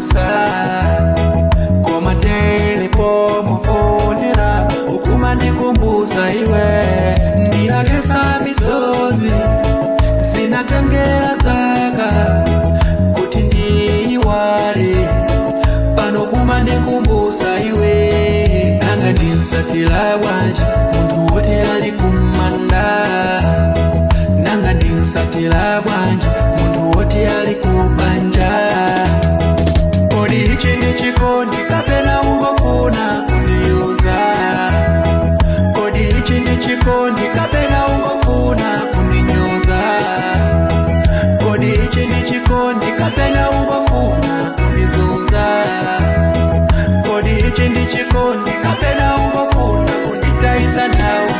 musa koma telepo mufonera ukuma ndikumbusa iwe ndinakesa misozi sinatengera zaka kuti ndiyiwale pano kuma ndikumbusa iwe nanga ndinsatira bwanji muntu woti ali kumanda nanga ndinsatira bwanji muntu woti ali kubanja kodi ichi ndichikondi kapena ungofuna kundiuza kodi ichi ndichikondi kapena ungofuna kundinyoza kodi ichi ndichikondi kapena ungofuna kundizunza kodi ichi ndichikondi kapena ungofuna kunditaisa nawe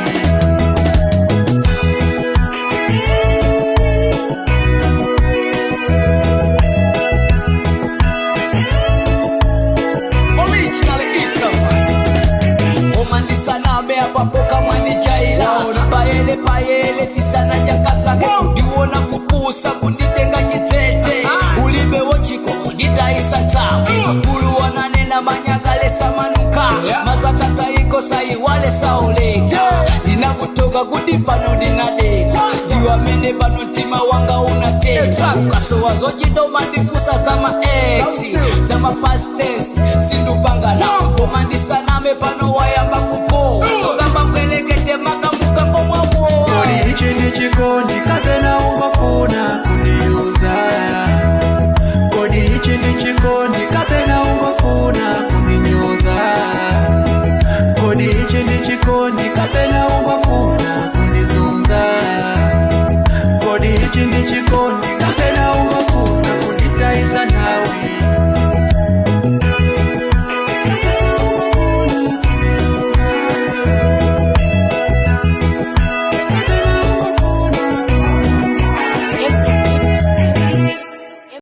papoka mwani chaila Paele fisana jakasake kudiona kupusa kunditenga jitete Ulibe wochiko kunditaisa ta Kulu wananena manyagale samanuka Mazakata iko sayi wale saoleka Inakutoka kudipano dinadeka Diwa mene pano tima wanga unateka Ukaso wazojido mandifusa sama exi Sama past tense sindupanga na Komandisa